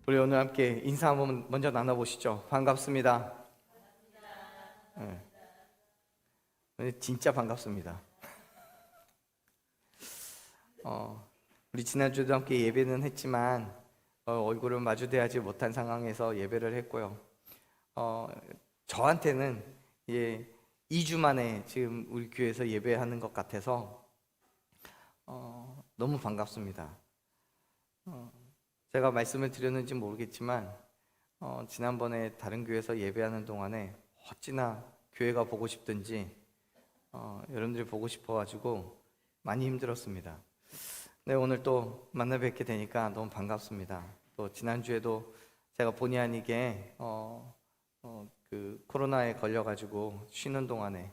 우리 오늘 함께 인사 한번 먼저 나눠보시죠. 반갑습니다. 네. 진짜 반갑습니다. 우리 지난주도 함께 예배는 했지만 얼굴을 마주대하지 못한 상황에서 예배를 했고요. 저한테는 2주 만에 지금 우리 교회에서 예배하는 것 같아서 너무 반갑습니다. 제가 말씀을 드렸는지 모르겠지만 지난번에 다른 교회에서 예배하는 동안에 어찌나 교회가 보고 싶든지 여러분들이 보고 싶어가지고 많이 힘들었습니다. 네, 오늘 또 만나 뵙게 되니까 너무 반갑습니다. 또 지난주에도 제가 본의 아니게 그 코로나에 걸려가지고 쉬는 동안에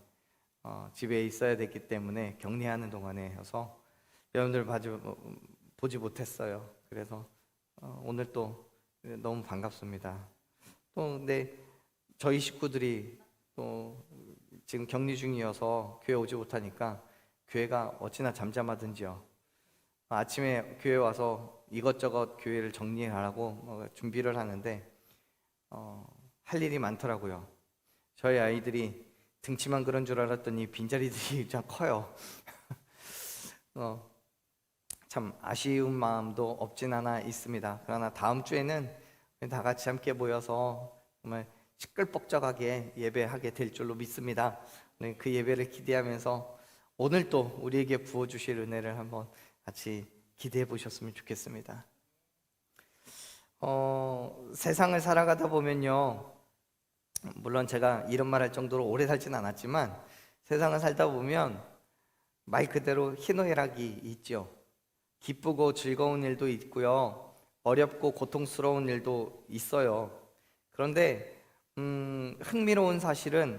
집에 있어야 됐기 때문에 격리하는 동안에여서 여러분들 보지 못했어요. 그래서 오늘 또 너무 반갑습니다. 또 근데 저희 식구들이 또 지금 격리 중이어서 교회 오지 못하니까 교회가 어찌나 잠잠하든지요. 아침에 교회 와서 이것저것 교회를 정리하라고 준비를 하는데 할 일이 많더라고요. 저희 아이들이 등치만 그런 줄 알았더니 빈자리들이 참 커요. 참 아쉬운 마음도 없진 않아 있습니다. 그러나 다음 주에는 다 같이 함께 모여서 정말 시끌벅적하게 예배하게 될 줄로 믿습니다. 그 예배를 기대하면서 오늘 또 우리에게 부어주실 은혜를 한번 같이 기대해 보셨으면 좋겠습니다. 세상을 살아가다 보면요, 물론 제가 이런 말 할 정도로 오래 살진 않았지만 세상을 살다 보면 말 그대로 희노애락이 있죠. 기쁘고 즐거운 일도 있고요, 어렵고 고통스러운 일도 있어요. 그런데 흥미로운 사실은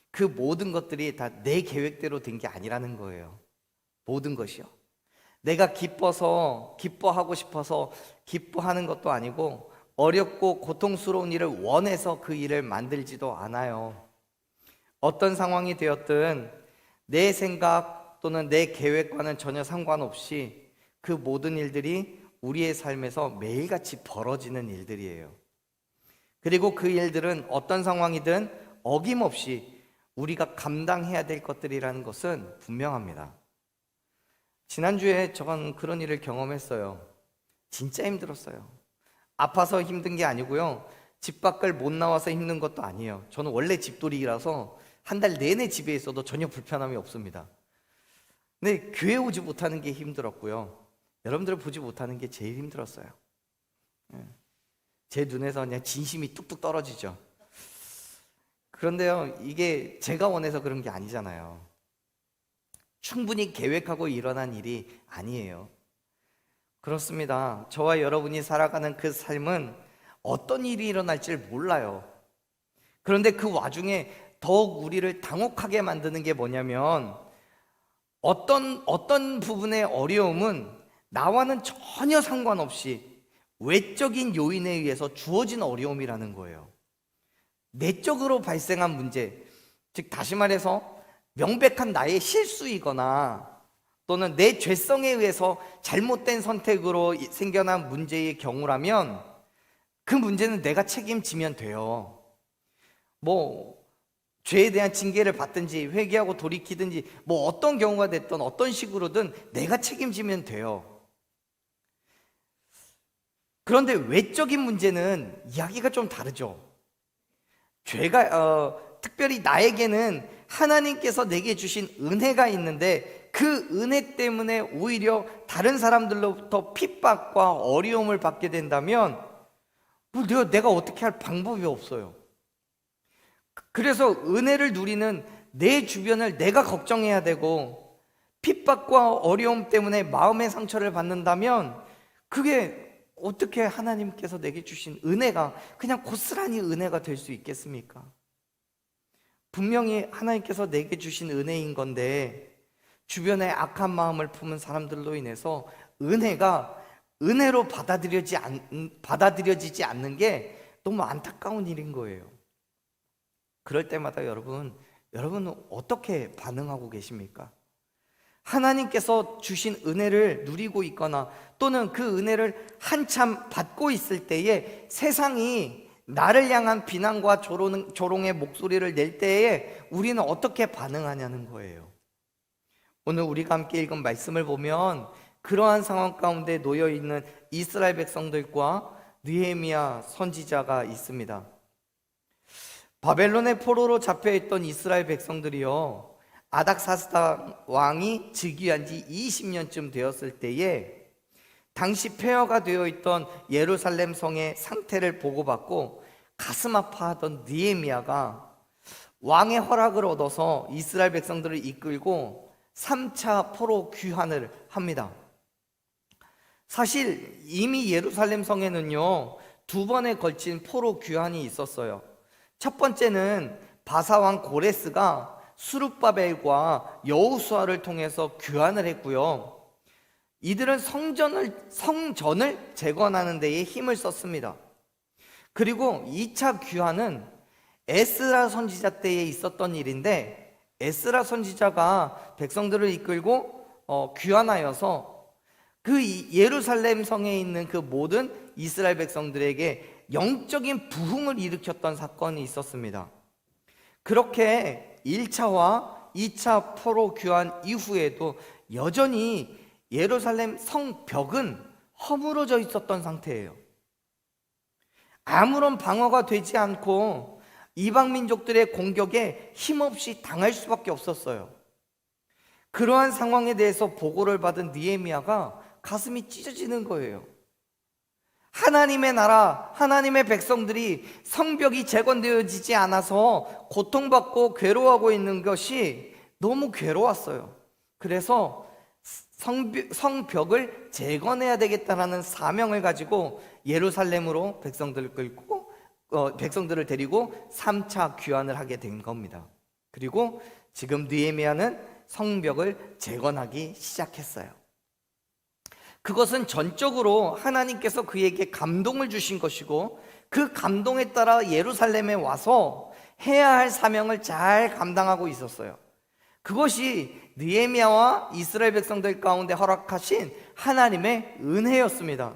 그 모든 것들이 다 내 계획대로 된 게 아니라는 거예요. 모든 것이요. 내가 기뻐하고 싶어서 기뻐하는 것도 아니고, 어렵고 고통스러운 일을 원해서 그 일을 만들지도 않아요. 어떤 상황이 되었든 내 생각 또는 내 계획과는 전혀 상관없이 그 모든 일들이 우리의 삶에서 매일같이 벌어지는 일들이에요. 그리고 그 일들은 어떤 상황이든 어김없이 우리가 감당해야 될 것들이라는 것은 분명합니다. 지난주에 저는 그런 일을 경험했어요. 진짜 힘들었어요. 아파서 힘든 게 아니고요, 집 밖을 못 나와서 힘든 것도 아니에요. 저는 원래 집돌이라서 한 달 내내 집에 있어도 전혀 불편함이 없습니다. 근데 교회 오지 못하는 게 힘들었고요, 여러분들을 보지 못하는 게 제일 힘들었어요. 제 눈에서 그냥 진심이 뚝뚝 떨어지죠. 그런데요, 이게 제가 원해서 그런 게 아니잖아요. 충분히 계획하고 일어난 일이 아니에요. 그렇습니다. 저와 여러분이 살아가는 그 삶은 어떤 일이 일어날지 몰라요. 그런데 그 와중에 더욱 우리를 당혹하게 만드는 게 뭐냐면, 어떤 부분의 어려움은 나와는 전혀 상관없이 외적인 요인에 의해서 주어진 어려움이라는 거예요. 내적으로 발생한 문제, 즉 다시 말해서 명백한 나의 실수이거나 또는 내 죄성에 의해서 잘못된 선택으로 생겨난 문제의 경우라면 그 문제는 내가 책임지면 돼요. 죄에 대한 징계를 받든지 회개하고 돌이키든지 어떤 경우가 됐든 어떤 식으로든 내가 책임지면 돼요. 그런데 외적인 문제는 이야기가 좀 다르죠. 죄가 특별히 나에게는 하나님께서 내게 주신 은혜가 있는데 그 은혜 때문에 오히려 다른 사람들로부터 핍박과 어려움을 받게 된다면 내가 어떻게 할 방법이 없어요. 그래서 은혜를 누리는 내 주변을 내가 걱정해야 되고, 핍박과 어려움 때문에 마음의 상처를 받는다면 그게 어떻게 하나님께서 내게 주신 은혜가 그냥 고스란히 은혜가 될 수 있겠습니까? 분명히 하나님께서 내게 주신 은혜인 건데 주변에 악한 마음을 품은 사람들로 인해서 은혜가 은혜로 받아들여지지 않는 게 너무 안타까운 일인 거예요. 그럴 때마다 여러분은 어떻게 반응하고 계십니까? 하나님께서 주신 은혜를 누리고 있거나 또는 그 은혜를 한참 받고 있을 때에 세상이 나를 향한 비난과 조롱의 목소리를 낼 때에 우리는 어떻게 반응하냐는 거예요. 오늘 우리가 함께 읽은 말씀을 보면 그러한 상황 가운데 놓여 있는 이스라엘 백성들과 느헤미야 선지자가 있습니다. 바벨론의 포로로 잡혀있던 이스라엘 백성들이요, 아닥사스다 왕이 즉위한 지 20년쯤 되었을 때에 당시 폐허가 되어 있던 예루살렘 성의 상태를 보고받고 가슴 아파하던 느헤미야가 왕의 허락을 얻어서 이스라엘 백성들을 이끌고 3차 포로 귀환을 합니다. 사실 이미 예루살렘 성에는요, 2번에 걸친 포로 귀환이 있었어요. 첫 번째는 바사왕 고레스가 수룹바벨과 여호수아를 통해서 귀환을 했고요, 이들은 성전을 재건하는 데에 힘을 썼습니다. 그리고 2차 귀환은 에스라 선지자 때에 있었던 일인데, 에스라 선지자가 백성들을 이끌고 귀환하여서 그 예루살렘 성에 있는 그 모든 이스라엘 백성들에게 영적인 부흥을 일으켰던 사건이 있었습니다. 그렇게 1차와 2차 포로 귀환 이후에도 여전히 예루살렘 성벽은 허물어져 있었던 상태예요. 아무런 방어가 되지 않고 이방 민족들의 공격에 힘없이 당할 수밖에 없었어요. 그러한 상황에 대해서 보고를 받은 느헤미야가 가슴이 찢어지는 거예요. 하나님의 나라, 하나님의 백성들이 성벽이 재건되어지지 않아서 고통받고 괴로워하고 있는 것이 너무 괴로웠어요. 그래서 성벽을 재건해야 되겠다라는 사명을 가지고 예루살렘으로 백성들을 데리고 3차 귀환을 하게 된 겁니다. 그리고 지금 느헤미야는 성벽을 재건하기 시작했어요. 그것은 전적으로 하나님께서 그에게 감동을 주신 것이고, 그 감동에 따라 예루살렘에 와서 해야 할 사명을 잘 감당하고 있었어요. 그것이 느헤미야와 이스라엘 백성들 가운데 허락하신 하나님의 은혜였습니다.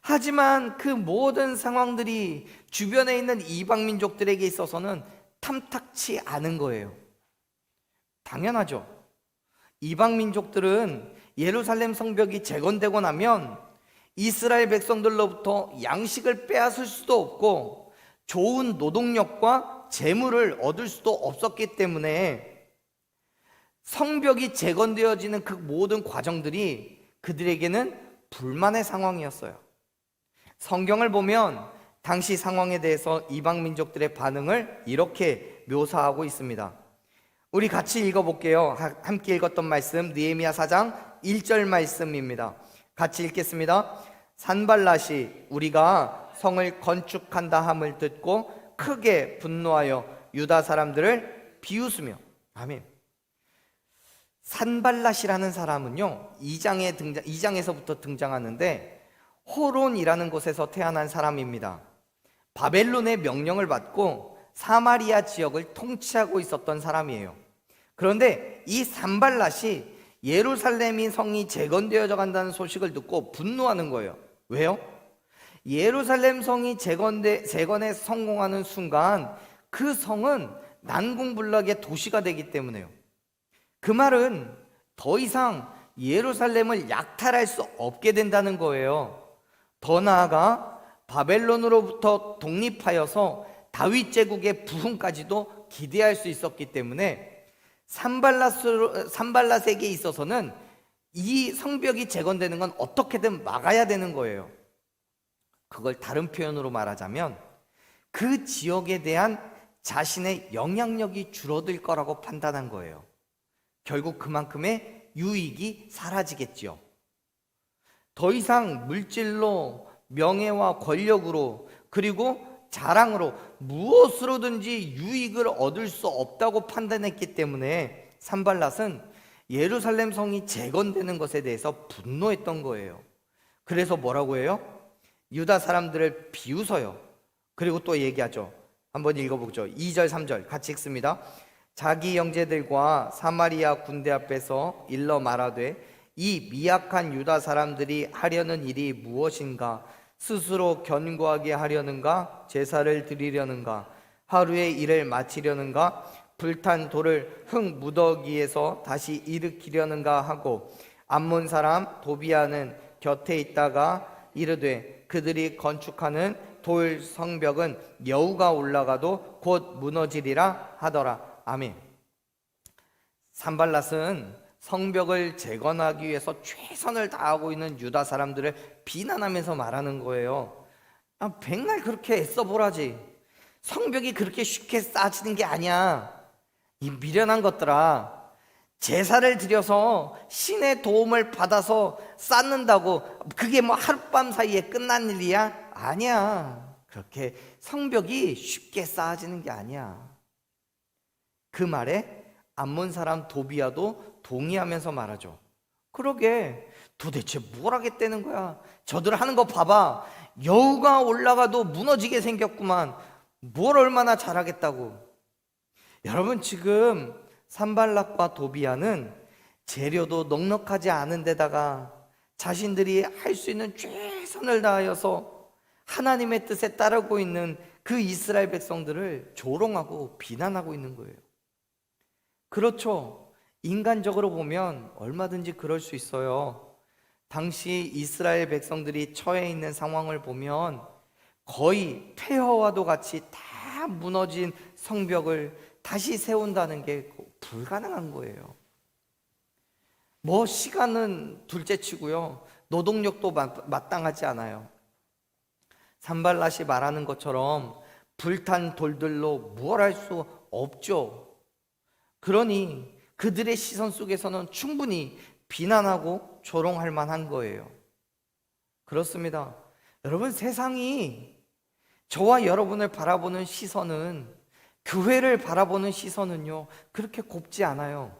하지만 그 모든 상황들이 주변에 있는 이방 민족들에게 있어서는 탐탁치 않은 거예요. 당연하죠. 이방 민족들은 예루살렘 성벽이 재건되고 나면 이스라엘 백성들로부터 양식을 빼앗을 수도 없고 좋은 노동력과 재물을 얻을 수도 없었기 때문에 성벽이 재건되어지는 그 모든 과정들이 그들에게는 불만의 상황이었어요. 성경을 보면 당시 상황에 대해서 이방 민족들의 반응을 이렇게 묘사하고 있습니다. 우리 같이 읽어볼게요. 함께 읽었던 말씀 느헤미야 4장 1절 말씀입니다. 같이 읽겠습니다. 산발랏이 우리가 성을 건축한다 함을 듣고 크게 분노하여 유다 사람들을 비웃으며. 아멘. 산발랏이라는 사람은요, 2장에서부터 등장하는데 호론이라는 곳에서 태어난 사람입니다. 바벨론의 명령을 받고 사마리아 지역을 통치하고 있었던 사람이에요. 그런데 이 산발랏이 예루살렘이 성이 재건되어져 간다는 소식을 듣고 분노하는 거예요. 왜요? 예루살렘 성이 재건에 성공하는 순간 그 성은 난공불락의 도시가 되기 때문에요. 그 말은 더 이상 예루살렘을 약탈할 수 없게 된다는 거예요. 더 나아가 바벨론으로부터 독립하여서 다윗 제국의 부흥까지도 기대할 수 있었기 때문에 산발랏에게 있어서는 이 성벽이 재건되는 건 어떻게든 막아야 되는 거예요. 그걸 다른 표현으로 말하자면 그 지역에 대한 자신의 영향력이 줄어들 거라고 판단한 거예요. 결국 그만큼의 유익이 사라지겠죠. 더 이상 물질로, 명예와 권력으로, 그리고 자랑으로 무엇으로든지 유익을 얻을 수 없다고 판단했기 때문에 산발랏은 예루살렘 성이 재건되는 것에 대해서 분노했던 거예요. 그래서 뭐라고 해요? 유다 사람들을 비웃어요. 그리고 또 얘기하죠. 한번 읽어보죠. 2절 3절 같이 읽습니다. 자기 형제들과 사마리아 군대 앞에서 일러 말하되 이 미약한 유다 사람들이 하려는 일이 무엇인가? 스스로 견고하게 하려는가? 제사를 드리려는가? 하루의 일을 마치려는가? 불탄 돌을 흙 무더기에서 다시 일으키려는가 하고, 암몬 사람 도비아는 곁에 있다가 이르되 그들이 건축하는 돌 성벽은 여우가 올라가도 곧 무너지리라 하더라. 아멘. 산발랏은 성벽을 재건하기 위해서 최선을 다하고 있는 유다 사람들을 비난하면서 말하는 거예요. 백날 그렇게 애써 보라지. 성벽이 그렇게 쉽게 쌓아지는 게 아니야. 이 미련한 것들아, 제사를 드려서 신의 도움을 받아서 쌓는다고 그게 뭐 하룻밤 사이에 끝난 일이야? 아니야. 그렇게 성벽이 쉽게 쌓아지는 게 아니야. 그 말에 암몬 사람 도비아도 동의하면서 말하죠. 그러게, 도대체 뭘 하겠다는 거야? 저들 하는 거 봐봐. 여우가 올라가도 무너지게 생겼구만. 뭘 얼마나 잘하겠다고. 여러분, 지금 산발락과 도비아는 재료도 넉넉하지 않은 데다가 자신들이 할 수 있는 최선을 다하여서 하나님의 뜻에 따르고 있는 그 이스라엘 백성들을 조롱하고 비난하고 있는 거예요. 그렇죠. 인간적으로 보면 얼마든지 그럴 수 있어요. 당시 이스라엘 백성들이 처해 있는 상황을 보면 거의 폐허와도 같이 다 무너진 성벽을 다시 세운다는 게 불가능한 거예요. 뭐 시간은 둘째치고요, 노동력도 마땅하지 않아요. 산발랏이 말하는 것처럼 불탄 돌들로 뭘 할 수 없죠. 그러니 그들의 시선 속에서는 충분히 비난하고 조롱할 만한 거예요. 그렇습니다. 여러분, 세상이 저와 여러분을 바라보는 시선은, 교회를 바라보는 시선은요, 그렇게 곱지 않아요.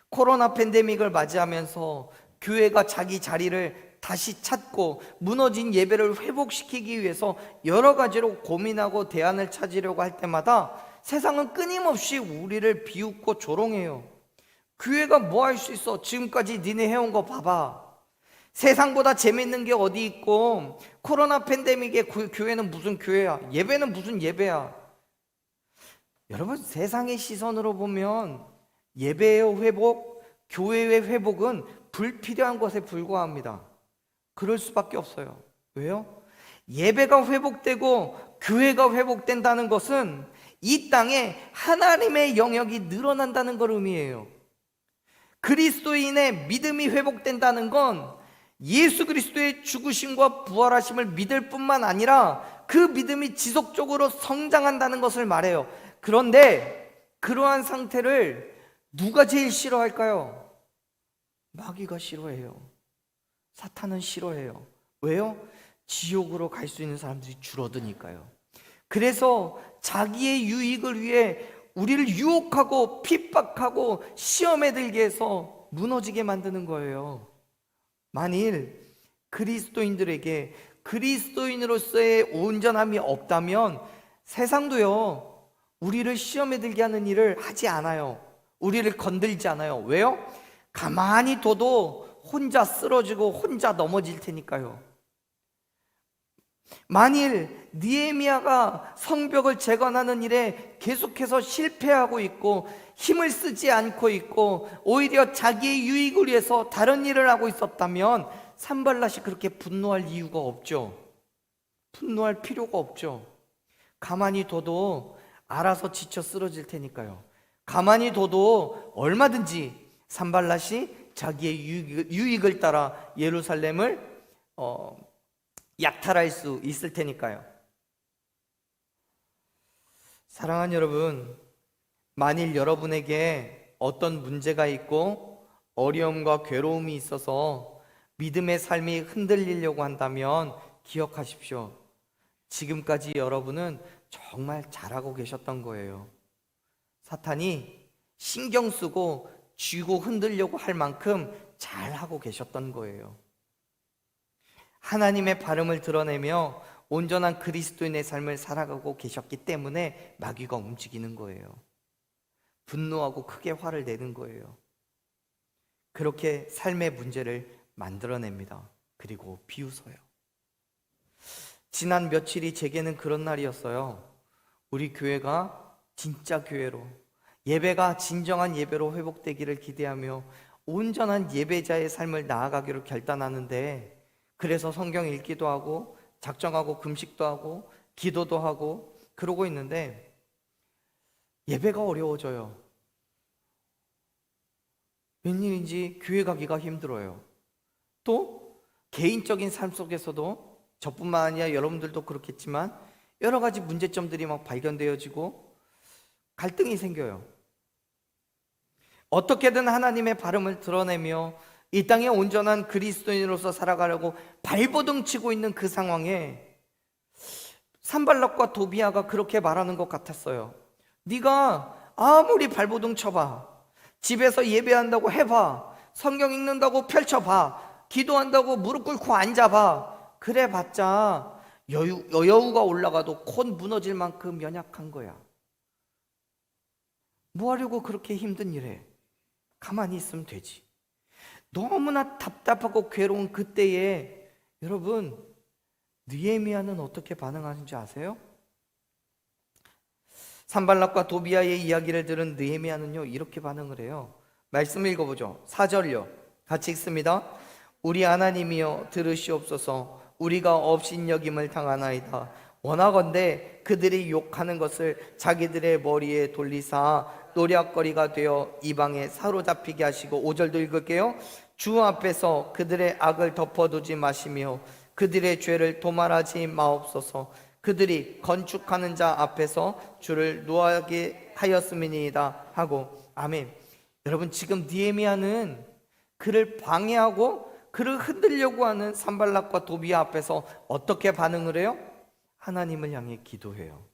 코로나 팬데믹을 맞이하면서 교회가 자기 자리를 다시 찾고 무너진 예배를 회복시키기 위해서 여러 가지로 고민하고 대안을 찾으려고 할 때마다 세상은 끊임없이 우리를 비웃고 조롱해요. 교회가 뭐 할 수 있어? 지금까지 니네 해온 거 봐봐. 세상보다 재밌는 게 어디 있고, 코로나 팬데믹에 교회는 무슨 교회야? 예배는 무슨 예배야? 여러분, 세상의 시선으로 보면 예배의 회복, 교회의 회복은 불필요한 것에 불과합니다. 그럴 수밖에 없어요. 왜요? 예배가 회복되고 교회가 회복된다는 것은 이 땅에 하나님의 영역이 늘어난다는 걸 의미해요. 그리스도인의 믿음이 회복된다는 건 예수 그리스도의 죽으심과 부활하심을 믿을 뿐만 아니라 그 믿음이 지속적으로 성장한다는 것을 말해요. 그런데 그러한 상태를 누가 제일 싫어할까요? 마귀가 싫어해요. 사탄은 싫어해요. 왜요? 지옥으로 갈 수 있는 사람들이 줄어드니까요. 그래서 자기의 유익을 위해 우리를 유혹하고 핍박하고 시험에 들게 해서 무너지게 만드는 거예요. 만일 그리스도인들에게 그리스도인으로서의 온전함이 없다면 세상도요, 우리를 시험에 들게 하는 일을 하지 않아요. 우리를 건들지 않아요. 왜요? 가만히 둬도 혼자 쓰러지고 혼자 넘어질 테니까요. 만일 느헤미야가 성벽을 재건하는 일에 계속해서 실패하고 있고 힘을 쓰지 않고 있고 오히려 자기의 유익을 위해서 다른 일을 하고 있었다면 산발랏이 그렇게 분노할 이유가 없죠. 분노할 필요가 없죠. 가만히 둬도 알아서 지쳐 쓰러질 테니까요. 가만히 둬도 얼마든지 산발랏이 자기의 유익을 따라 예루살렘을 약탈할 수 있을 테니까요. 사랑하는 여러분, 만일 여러분에게 어떤 문제가 있고 어려움과 괴로움이 있어서 믿음의 삶이 흔들리려고 한다면 기억하십시오. 지금까지 여러분은 정말 잘하고 계셨던 거예요. 사탄이 신경 쓰고 쥐고 흔들려고 할 만큼 잘하고 계셨던 거예요. 하나님의 발음을 드러내며 온전한 그리스도인의 삶을 살아가고 계셨기 때문에 마귀가 움직이는 거예요. 분노하고 크게 화를 내는 거예요. 그렇게 삶의 문제를 만들어냅니다. 그리고 비웃어요. 지난 며칠이 제게는 그런 날이었어요. 우리 교회가 진짜 교회로, 예배가 진정한 예배로 회복되기를 기대하며 온전한 예배자의 삶을 나아가기로 결단하는데, 그래서 성경 읽기도 하고 작정하고 금식도 하고 기도도 하고 그러고 있는데 예배가 어려워져요. 웬일인지 교회 가기가 힘들어요. 또 개인적인 삶 속에서도 저뿐만 아니라 여러분들도 그렇겠지만 여러 가지 문제점들이 막 발견되어지고 갈등이 생겨요. 어떻게든 하나님의 발음을 드러내며 이 땅에 온전한 그리스도인으로서 살아가려고 발버둥 치고 있는 그 상황에 산발락과 도비아가 그렇게 말하는 것 같았어요. 네가 아무리 발버둥 쳐봐, 집에서 예배한다고 해봐, 성경 읽는다고 펼쳐봐, 기도한다고 무릎 꿇고 앉아봐, 그래봤자 여우가 올라가도 곧 무너질 만큼 연약한 거야. 뭐 하려고 그렇게 힘든 일해? 가만히 있으면 되지. 너무나 답답하고 괴로운 그때에 여러분, 느헤미야는 어떻게 반응하는지 아세요? 산발락과 도비아의 이야기를 들은 느헤미야는요 이렇게 반응을 해요. 말씀 읽어보죠. 4절요 같이 읽습니다. 우리 하나님이여 들으시옵소서. 우리가 업신여김을 당하나이다. 원하건대 그들이 욕하는 것을 자기들의 머리에 돌리사 노략거리가 되어 이방에 사로잡히게 하시고, 5절도 읽을게요. 주 앞에서 그들의 악을 덮어두지 마시며 그들의 죄를 도말하지 마옵소서. 그들이 건축하는 자 앞에서 주를 노하게 하였음이니이다 하고. 아멘. 여러분, 지금 느헤미야는 그를 방해하고 그를 흔들려고 하는 산발락과 도비아 앞에서 어떻게 반응을 해요? 하나님을 향해 기도해요.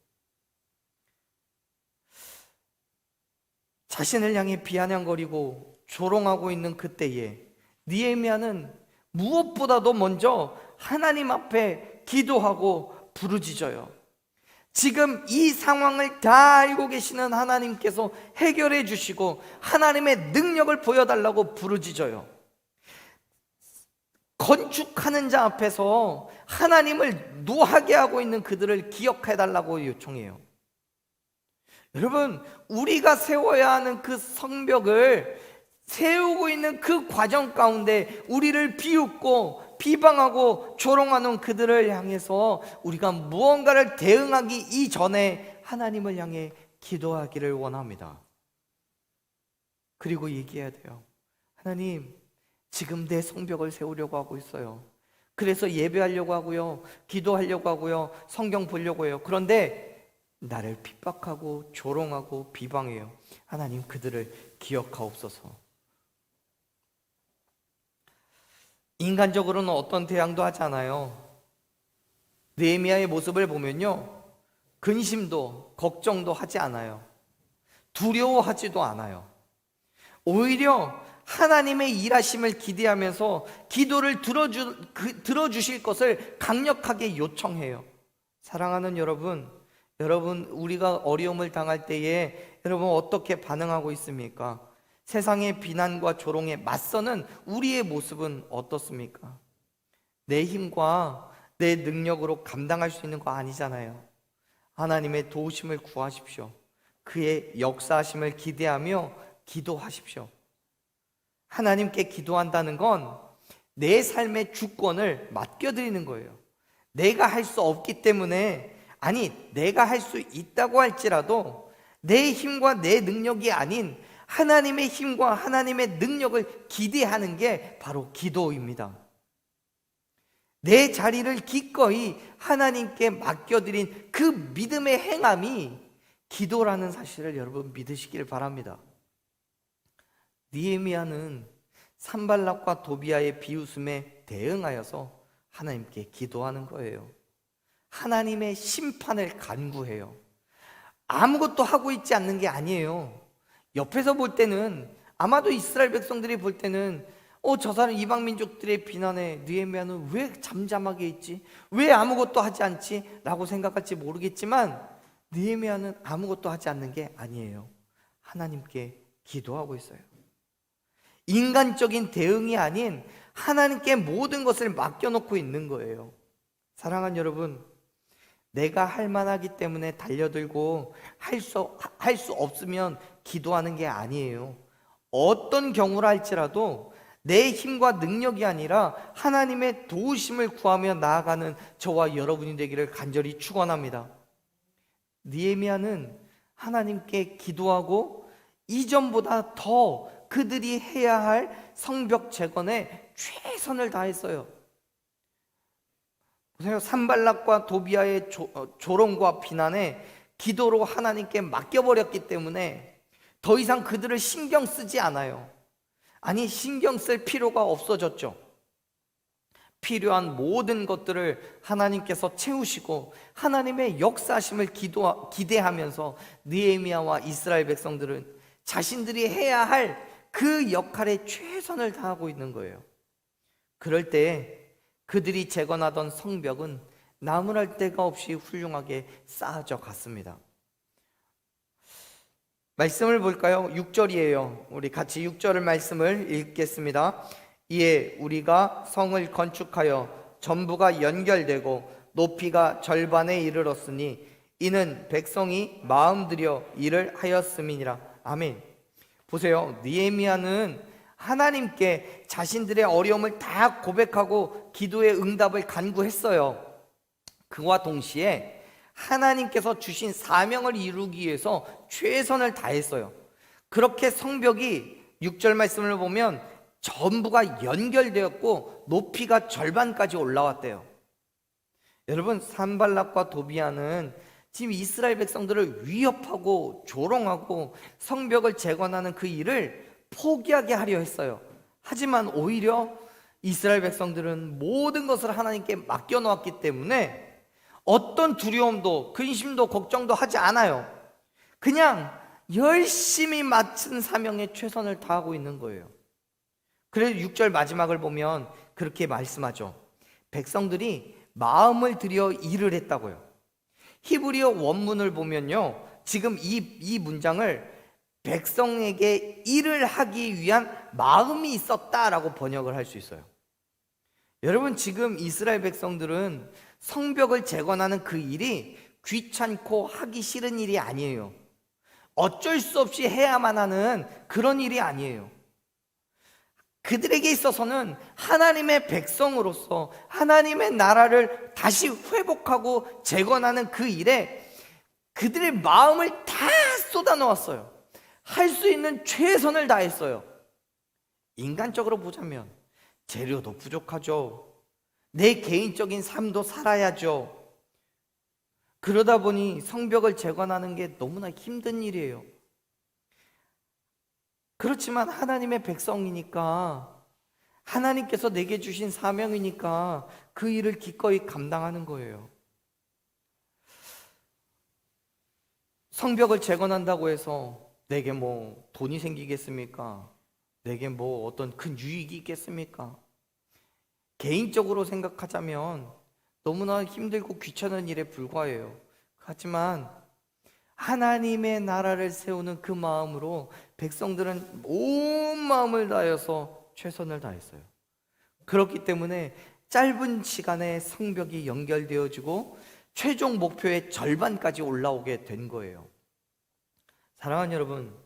자신을 향해 비아냥거리고 조롱하고 있는 그때에 느헤미야는 무엇보다도 먼저 하나님 앞에 기도하고 부르짖어요. 지금 이 상황을 다 알고 계시는 하나님께서 해결해 주시고 하나님의 능력을 보여달라고 부르짖어요. 건축하는 자 앞에서 하나님을 노하게 하고 있는 그들을 기억해 달라고 요청해요. 여러분, 우리가 세워야 하는 그 성벽을 세우고 있는 그 과정 가운데 우리를 비웃고 비방하고 조롱하는 그들을 향해서 우리가 무언가를 대응하기 이전에 하나님을 향해 기도하기를 원합니다. 그리고 얘기해야 돼요. 하나님, 지금 내 성벽을 세우려고 하고 있어요. 그래서 예배하려고 하고요, 기도하려고 하고요, 성경 보려고 해요. 그런데 나를 핍박하고 조롱하고 비방해요. 하나님, 그들을 기억하옵소서. 인간적으로는 어떤 대항도 하지 않아요. 느헤미야의 모습을 보면요, 근심도 걱정도 하지 않아요. 두려워하지도 않아요. 오히려 하나님의 일하심을 기대하면서 기도를 들어주실 것을 강력하게 요청해요. 사랑하는 여러분, 우리가 어려움을 당할 때에 여러분 어떻게 반응하고 있습니까? 세상의 비난과 조롱에 맞서는 우리의 모습은 어떻습니까? 내 힘과 내 능력으로 감당할 수 있는 거 아니잖아요. 하나님의 도우심을 구하십시오. 그의 역사하심을 기대하며 기도하십시오. 하나님께 기도한다는 건 내 삶의 주권을 맡겨드리는 거예요. 내가 할 수 없기 때문에, 아니 내가 할 수 있다고 할지라도 내 힘과 내 능력이 아닌 하나님의 힘과 하나님의 능력을 기대하는 게 바로 기도입니다. 내 자리를 기꺼이 하나님께 맡겨드린 그 믿음의 행함이 기도라는 사실을 여러분 믿으시길 바랍니다. 느헤미야는 산발락과 도비아의 비웃음에 대응하여서 하나님께 기도하는 거예요. 하나님의 심판을 간구해요. 아무것도 하고 있지 않는 게 아니에요. 옆에서 볼 때는, 아마도 이스라엘 백성들이 볼 때는 저 사람 이방 민족들의 비난에 느헤미야는 왜 잠잠하게 있지? 왜 아무것도 하지 않지? 라고 생각할지 모르겠지만 느헤미야는 아무것도 하지 않는 게 아니에요. 하나님께 기도하고 있어요. 인간적인 대응이 아닌 하나님께 모든 것을 맡겨놓고 있는 거예요. 사랑하는 여러분, 내가 할 만하기 때문에 달려들고 할 수 없으면 기도하는 게 아니에요. 어떤 경우라 할지라도 내 힘과 능력이 아니라 하나님의 도우심을 구하며 나아가는 저와 여러분이 되기를 간절히 축원합니다. 느헤미야는 하나님께 기도하고 이전보다 더 그들이 해야 할 성벽 재건에 최선을 다했어요. 보세요. 산발락과 도비아의 조롱과 비난에 기도로 하나님께 맡겨버렸기 때문에 더 이상 그들을 신경 쓰지 않아요. 아니, 신경 쓸 필요가 없어졌죠. 필요한 모든 것들을 하나님께서 채우시고 하나님의 역사하심을 기대하면서 느헤미야와 이스라엘 백성들은 자신들이 해야 할 그 역할에 최선을 다하고 있는 거예요. 그럴 때 그들이 재건하던 성벽은 나무랄 데가 없이 훌륭하게 쌓아져 갔습니다. 말씀을 볼까요? 6절이에요. 우리 같이 6절의 말씀을 읽겠습니다. 이에 우리가 성을 건축하여 전부가 연결되고 높이가 절반에 이르렀으니 이는 백성이 마음 들여 일을 하였음이니라. 아멘. 보세요. 느헤미야는 하나님께 자신들의 어려움을 다 고백하고 기도의 응답을 간구했어요. 그와 동시에 하나님께서 주신 사명을 이루기 위해서 최선을 다했어요. 그렇게 성벽이 6절 말씀을 보면 전부가 연결되었고 높이가 절반까지 올라왔대요. 여러분, 산발락과 도비아는 지금 이스라엘 백성들을 위협하고 조롱하고 성벽을 재건하는 그 일을 포기하게 하려 했어요. 하지만 오히려 이스라엘 백성들은 모든 것을 하나님께 맡겨놓았기 때문에 어떤 두려움도 근심도 걱정도 하지 않아요. 그냥 열심히 맡은 사명에 최선을 다하고 있는 거예요. 그래서 6절 마지막을 보면 그렇게 말씀하죠. 백성들이 마음을 들여 일을 했다고요. 히브리어 원문을 보면요, 지금 이 문장을 백성에게 일을 하기 위한 마음이 있었다라고 번역을 할 수 있어요. 여러분, 지금 이스라엘 백성들은 성벽을 재건하는 그 일이 귀찮고 하기 싫은 일이 아니에요. 어쩔 수 없이 해야만 하는 그런 일이 아니에요. 그들에게 있어서는 하나님의 백성으로서 하나님의 나라를 다시 회복하고 재건하는 그 일에 그들의 마음을 다 쏟아놓았어요. 할 수 있는 최선을 다했어요. 인간적으로 보자면 재료도 부족하죠. 내 개인적인 삶도 살아야죠. 그러다 보니 성벽을 재건하는 게 너무나 힘든 일이에요. 그렇지만 하나님의 백성이니까, 하나님께서 내게 주신 사명이니까 그 일을 기꺼이 감당하는 거예요. 성벽을 재건한다고 해서 내게 뭐 돈이 생기겠습니까? 내게 뭐 어떤 큰 유익이 있겠습니까? 개인적으로 생각하자면 너무나 힘들고 귀찮은 일에 불과해요. 하지만 하나님의 나라를 세우는 그 마음으로 백성들은 온 마음을 다해서 최선을 다했어요. 그렇기 때문에 짧은 시간에 성벽이 연결되어지고 최종 목표의 절반까지 올라오게 된 거예요. 사랑하는 여러분,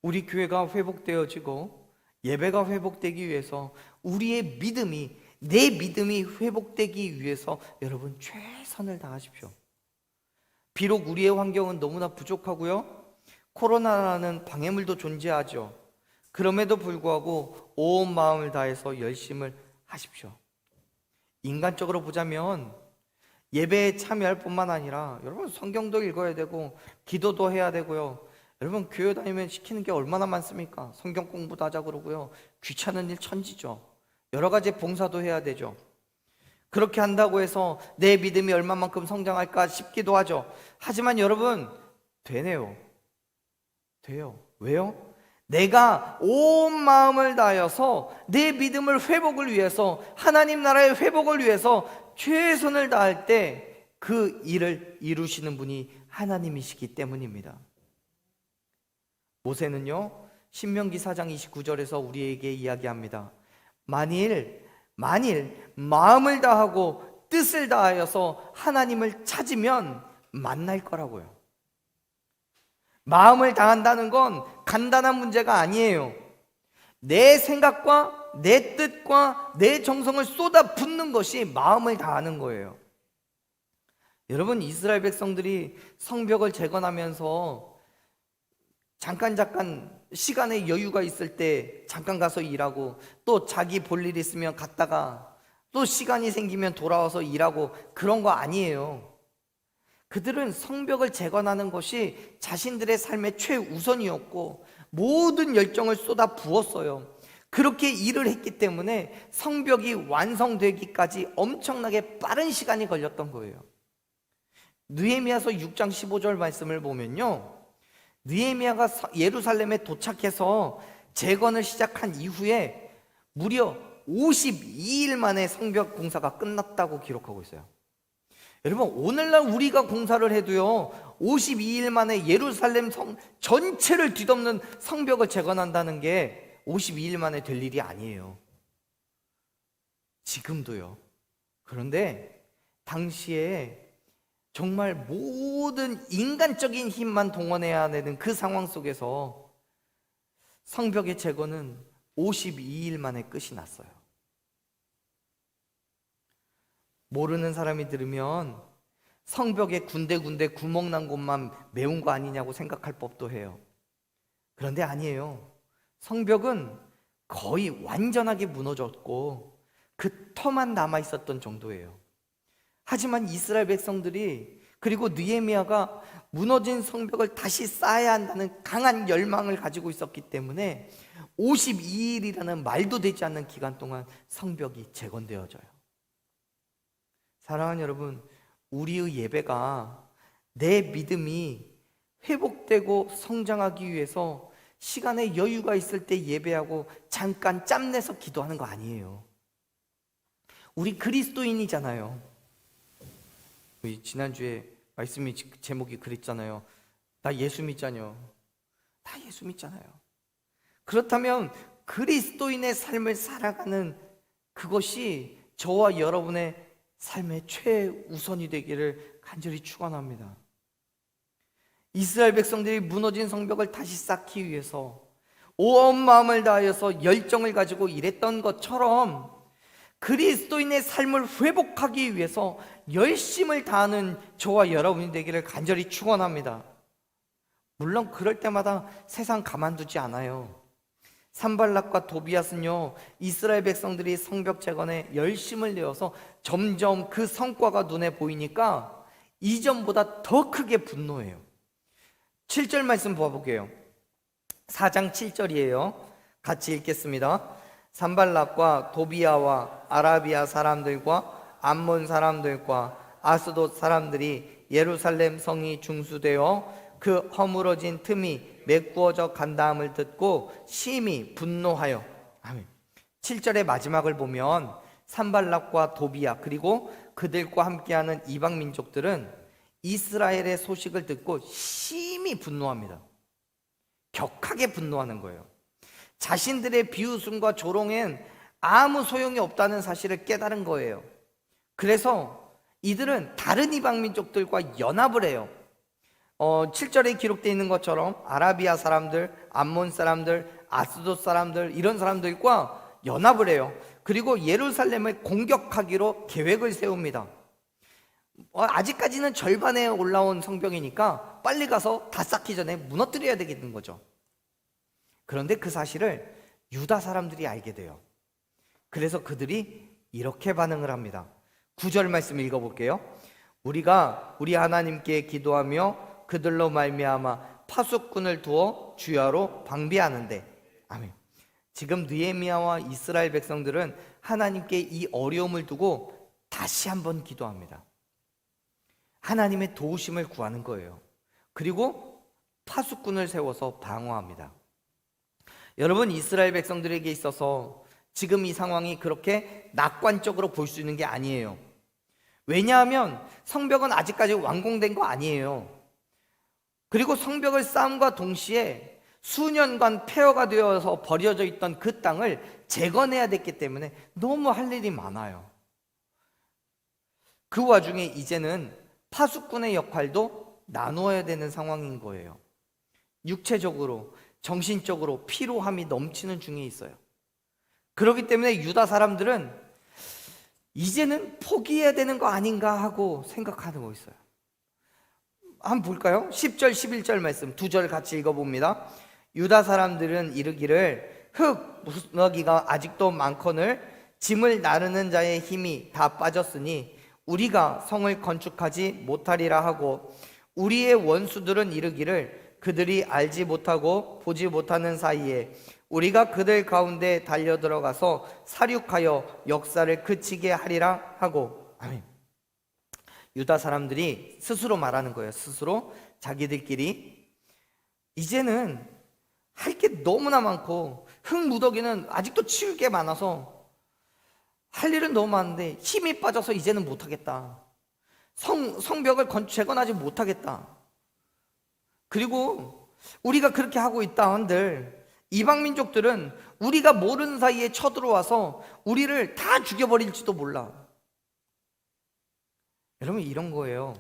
우리 교회가 회복되어지고 예배가 회복되기 위해서 우리의 믿음이, 내 믿음이 회복되기 위해서 여러분 최선을 다하십시오. 비록 우리의 환경은 너무나 부족하고요, 코로나라는 방해물도 존재하죠. 그럼에도 불구하고 온 마음을 다해서 열심을 하십시오. 인간적으로 보자면 예배에 참여할 뿐만 아니라 여러분 성경도 읽어야 되고 기도도 해야 되고요. 여러분 교회 다니면 시키는 게 얼마나 많습니까? 성경 공부도 하자 그러고요, 귀찮은 일 천지죠. 여러 가지 봉사도 해야 되죠. 그렇게 한다고 해서 내 믿음이 얼마만큼 성장할까 싶기도 하죠. 하지만 여러분, 돼요. 왜요? 내가 온 마음을 다하여서 내 믿음을 회복을 위해서, 하나님 나라의 회복을 위해서 최선을 다할 때 그 일을 이루시는 분이 하나님이시기 때문입니다. 모세는요, 신명기 4장 29절에서 우리에게 이야기합니다. 만일 마음을 다하고 뜻을 다하여서 하나님을 찾으면 만날 거라고요. 마음을 다한다는 건 간단한 문제가 아니에요. 내 생각과 내 뜻과 내 정성을 쏟아붓는 것이 마음을 다하는 거예요. 여러분, 이스라엘 백성들이 성벽을 재건하면서 잠깐 시간의 여유가 있을 때 잠깐 가서 일하고, 또 자기 볼 일 있으면 갔다가 또 시간이 생기면 돌아와서 일하고, 그런 거 아니에요. 그들은 성벽을 재건하는 것이 자신들의 삶의 최우선이었고 모든 열정을 쏟아 부었어요. 그렇게 일을 했기 때문에 성벽이 완성되기까지 엄청나게 빠른 시간이 걸렸던 거예요. 느헤미야서 6장 15절 말씀을 보면요, 느헤미야가 예루살렘에 도착해서 재건을 시작한 이후에 무려 52일 만에 성벽 공사가 끝났다고 기록하고 있어요. 여러분, 오늘날 우리가 공사를 해도요, 52일 만에 예루살렘 성 전체를 뒤덮는 성벽을 재건한다는 게 52일 만에 될 일이 아니에요. 지금도요. 그런데 당시에 정말 모든 인간적인 힘만 동원해야 되는 그 상황 속에서 성벽의 재건은 52일 만에 끝이 났어요. 모르는 사람이 들으면 성벽에 군데군데 구멍 난 곳만 메운 거 아니냐고 생각할 법도 해요. 그런데 아니에요. 성벽은 거의 완전하게 무너졌고 그 터만 남아 있었던 정도예요. 하지만 이스라엘 백성들이, 그리고 느헤미야가 무너진 성벽을 다시 쌓아야 한다는 강한 열망을 가지고 있었기 때문에 52일이라는 말도 되지 않는 기간 동안 성벽이 재건되어져요. 사랑하는 여러분, 우리의 예배가 내 믿음이 회복되고 성장하기 위해서 시간에 여유가 있을 때 예배하고 잠깐 짬내서 기도하는 거 아니에요. 우리 그리스도인이잖아요. 우리 지난주에 말씀이 제목이 그랬잖아요. 나 예수 믿잖아요. 다 예수 믿잖아요. 그렇다면 그리스도인의 삶을 살아가는 그것이 저와 여러분의 삶의 최우선이 되기를 간절히 축원합니다. 이스라엘 백성들이 무너진 성벽을 다시 쌓기 위해서 온 마음을 다하여서 열정을 가지고 일했던 것처럼 그리스도인의 삶을 회복하기 위해서 열심을 다하는 저와 여러분이 되기를 간절히 축원합니다. 물론 그럴 때마다 세상 가만두지 않아요. 산발락과 도비앗은요, 이스라엘 백성들이 성벽 재건에 열심을 내어서 점점 그 성과가 눈에 보이니까 이전보다 더 크게 분노해요. 7절 말씀 봐볼게요. 4장 7절이에요. 같이 읽겠습니다. 산발락과 도비아와 아라비아 사람들과 암몬 사람들과 아스돗 사람들이 예루살렘 성이 중수되어 그 허물어진 틈이 메꾸어져 간다함을 듣고 심히 분노하여. 아멘. 7절의 마지막을 보면 산발락과 도비아 그리고 그들과 함께하는 이방 민족들은 이스라엘의 소식을 듣고 심히 분노합니다. 격하게 분노하는 거예요. 자신들의 비웃음과 조롱엔 아무 소용이 없다는 사실을 깨달은 거예요. 그래서 이들은 다른 이방 민족들과 연합을 해요. 7절에 기록되어 있는 것처럼 아라비아 사람들, 암몬 사람들, 아스돗 사람들, 이런 사람들과 연합을 해요. 그리고 예루살렘을 공격하기로 계획을 세웁니다. 아직까지는 절반에 올라온 성벽이니까 빨리 가서 다 쌓기 전에 무너뜨려야 되겠는 거죠. 그런데 그 사실을 유다 사람들이 알게 돼요. 그래서 그들이 이렇게 반응을 합니다. 9절 말씀 읽어볼게요. 우리가 우리 하나님께 기도하며 그들로 말미암아 파수꾼을 두어 주야로 방비하는데. 아멘. 지금 느헤미야와 이스라엘 백성들은 하나님께 이 어려움을 두고 다시 한번 기도합니다. 하나님의 도우심을 구하는 거예요. 그리고 파수꾼을 세워서 방어합니다. 여러분, 이스라엘 백성들에게 있어서 지금 이 상황이 그렇게 낙관적으로 볼 수 있는 게 아니에요. 왜냐하면 성벽은 아직까지 완공된 거 아니에요. 그리고 성벽을 쌓음과 동시에 수년간 폐허가 되어서 버려져 있던 그 땅을 재건해야 됐기 때문에 너무 할 일이 많아요. 그 와중에 이제는 파수꾼의 역할도 나누어야 되는 상황인 거예요. 육체적으로, 정신적으로 피로함이 넘치는 중에 있어요. 그렇기 때문에 유다 사람들은 이제는 포기해야 되는 거 아닌가 하고 생각하고 있어요. 한번 볼까요? 10절 11절 말씀 두 절 같이 읽어봅니다. 유다 사람들은 이르기를 흙 무더기가 아직도 많거늘 짐을 나르는 자의 힘이 다 빠졌으니 우리가 성을 건축하지 못하리라 하고, 우리의 원수들은 이르기를 그들이 알지 못하고 보지 못하는 사이에 우리가 그들 가운데 달려 들어가서 사륙하여 역사를 그치게 하리라 하고. 아멘. 유다 사람들이 스스로 말하는 거예요. 스스로 자기들끼리 이제는 할 게 너무나 많고 흙무더기는 아직도 치울 게 많아서 할 일은 너무 많은데 힘이 빠져서 이제는 못하겠다. 성벽을 재건하지 못하겠다. 그리고 우리가 그렇게 하고 있다 한들 이방 민족들은 우리가 모르는 사이에 쳐들어와서 우리를 다 죽여버릴지도 몰라. 여러분, 이런 거예요.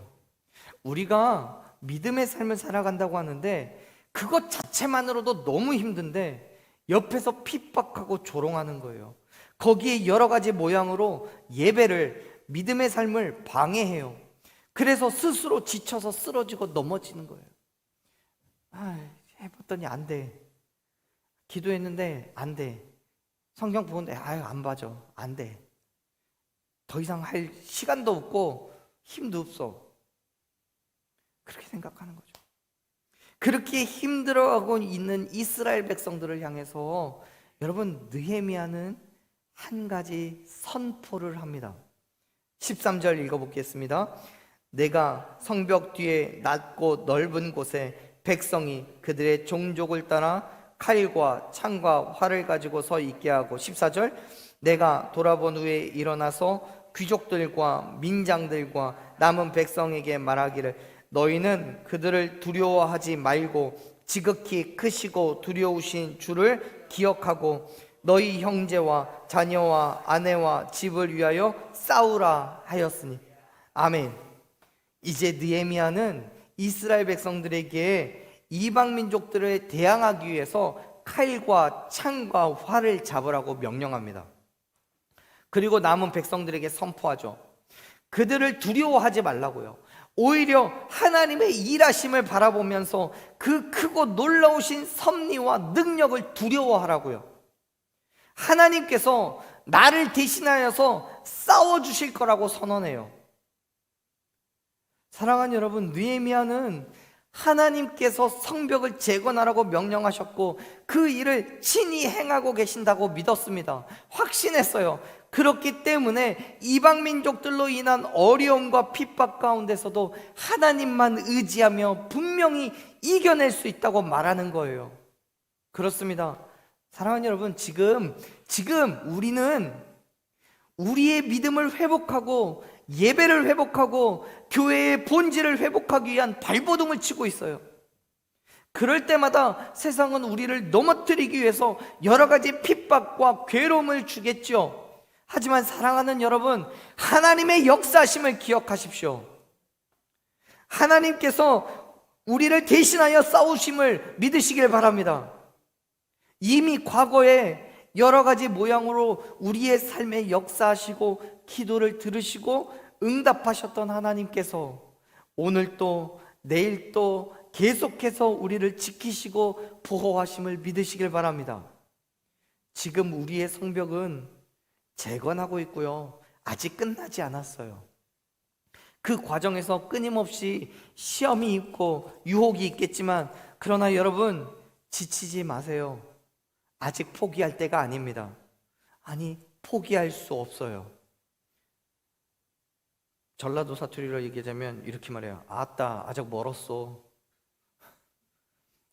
우리가 믿음의 삶을 살아간다고 하는데 그것 자체만으로도 너무 힘든데 옆에서 핍박하고 조롱하는 거예요. 거기에 여러 가지 모양으로 예배를, 믿음의 삶을 방해해요. 그래서 스스로 지쳐서 쓰러지고 넘어지는 거예요. 해봤더니 안 돼. 기도했는데 안 돼. 성경 보는데 안 봐줘. 안 돼. 더 이상 할 시간도 없고 힘도 없어. 그렇게 생각하는 거죠. 그렇게 힘들어하고 있는 이스라엘 백성들을 향해서 여러분, 느헤미야는 한 가지 선포를 합니다. 13절 읽어보겠습니다. 내가 성벽 뒤에 낮고 넓은 곳에 백성이 그들의 종족을 따라 칼과 창과 활을 가지고 서 있게 하고, 14절 내가 돌아본 후에 일어나서 귀족들과 민장들과 남은 백성에게 말하기를 너희는 그들을 두려워하지 말고 지극히 크시고 두려우신 주를 기억하고 너희 형제와 자녀와 아내와 집을 위하여 싸우라 하였으니. 아멘. 이제 느헤미야는 이스라엘 백성들에게 이방 민족들을 대항하기 위해서 칼과 창과 활을 잡으라고 명령합니다. 그리고 남은 백성들에게 선포하죠. 그들을 두려워하지 말라고요. 오히려 하나님의 일하심을 바라보면서 그 크고 놀라우신 섭리와 능력을 두려워하라고요. 하나님께서 나를 대신하여서 싸워주실 거라고 선언해요. 사랑하는 여러분, 느헤미야는 하나님께서 성벽을 재건하라고 명령하셨고 그 일을 친히 행하고 계신다고 믿었습니다. 확신했어요. 그렇기 때문에 이방 민족들로 인한 어려움과 핍박 가운데서도 하나님만 의지하며 분명히 이겨낼 수 있다고 말하는 거예요. 그렇습니다. 사랑하는 여러분, 지금 우리는 우리의 믿음을 회복하고 예배를 회복하고 교회의 본질을 회복하기 위한 발버둥을 치고 있어요. 그럴 때마다 세상은 우리를 넘어뜨리기 위해서 여러 가지 핍박과 괴로움을 주겠죠. 하지만 사랑하는 여러분, 하나님의 역사심을 기억하십시오. 하나님께서 우리를 대신하여 싸우심을 믿으시길 바랍니다. 이미 과거에 여러 가지 모양으로 우리의 삶에 역사하시고 기도를 들으시고 응답하셨던 하나님께서 오늘도 내일도 계속해서 우리를 지키시고 보호하심을 믿으시길 바랍니다. 지금 우리의 성벽은 재건하고 있고요, 아직 끝나지 않았어요. 그 과정에서 끊임없이 시험이 있고 유혹이 있겠지만, 그러나 여러분 지치지 마세요. 아직 포기할 때가 아닙니다. 아니, 포기할 수 없어요. 전라도 사투리로 얘기하자면 이렇게 말해요. 아따, 아직 멀었어.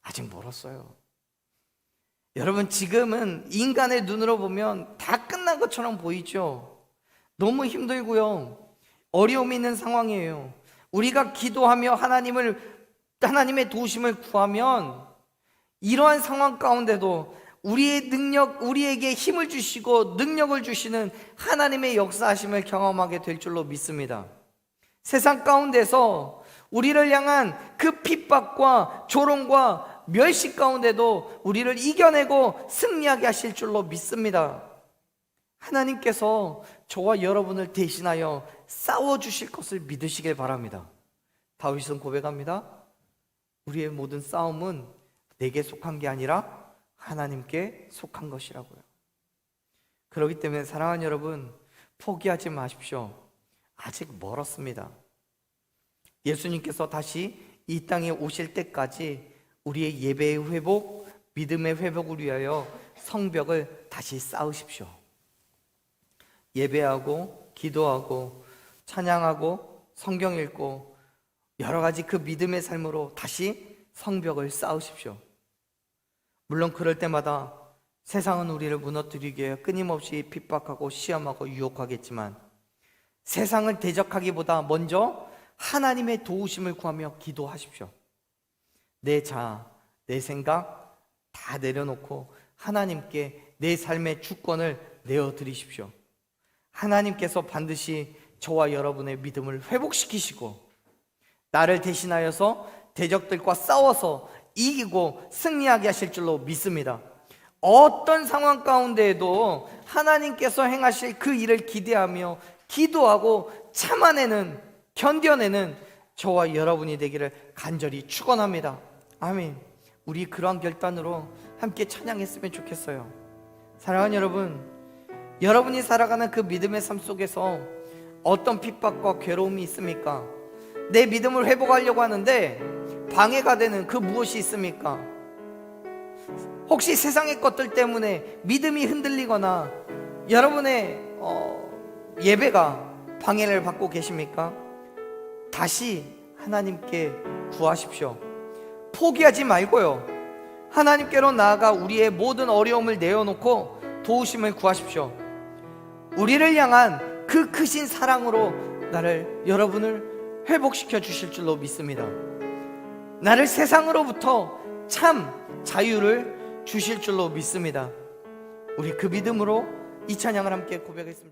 아직 멀었어요. 여러분, 지금은 인간의 눈으로 보면 다 끝난 것처럼 보이죠. 너무 힘들고요, 어려움이 있는 상황이에요. 우리가 기도하며 하나님의 도우심을 구하면 이러한 상황 가운데도 우리에게 힘을 주시고 능력을 주시는 하나님의 역사하심을 경험하게 될 줄로 믿습니다. 세상 가운데서 우리를 향한 그 핍박과 조롱과 멸시 가운데도 우리를 이겨내고 승리하게 하실 줄로 믿습니다. 하나님께서 저와 여러분을 대신하여 싸워주실 것을 믿으시길 바랍니다. 다윗은 고백합니다. 우리의 모든 싸움은 내게 속한 게 아니라 하나님께 속한 것이라고요. 그렇기 때문에 사랑하는 여러분, 포기하지 마십시오. 아직 멀었습니다. 예수님께서 다시 이 땅에 오실 때까지 우리의 예배의 회복, 믿음의 회복을 위하여 성벽을 다시 쌓으십시오. 예배하고 기도하고 찬양하고 성경 읽고 여러 가지 그 믿음의 삶으로 다시 성벽을 쌓으십시오. 물론 그럴 때마다 세상은 우리를 무너뜨리기 위해 끊임없이 핍박하고 시험하고 유혹하겠지만 세상을 대적하기보다 먼저 하나님의 도우심을 구하며 기도하십시오. 내 자아, 내 생각 다 내려놓고 하나님께 내 삶의 주권을 내어드리십시오. 하나님께서 반드시 저와 여러분의 믿음을 회복시키시고 나를 대신하여서 대적들과 싸워서 이기고 승리하게 하실 줄로 믿습니다. 어떤 상황 가운데에도 하나님께서 행하실 그 일을 기대하며 기도하고 참아내는, 견뎌내는 저와 여러분이 되기를 간절히 축원합니다. 아멘. 우리 그러한 결단으로 함께 찬양했으면 좋겠어요. 사랑하는 여러분, 여러분이 살아가는 그 믿음의 삶 속에서 어떤 핍박과 괴로움이 있습니까? 내 믿음을 회복하려고 하는데 방해가 되는 그 무엇이 있습니까? 혹시 세상의 것들 때문에 믿음이 흔들리거나 여러분의 예배가 방해를 받고 계십니까? 다시 하나님께 구하십시오. 포기하지 말고요, 하나님께로 나아가 우리의 모든 어려움을 내어놓고 도우심을 구하십시오. 우리를 향한 그 크신 사랑으로 여러분을 회복시켜 주실 줄로 믿습니다. 나를 세상으로부터 참 자유를 주실 줄로 믿습니다. 우리 그 믿음으로 이 찬양을 함께 고백했습니다.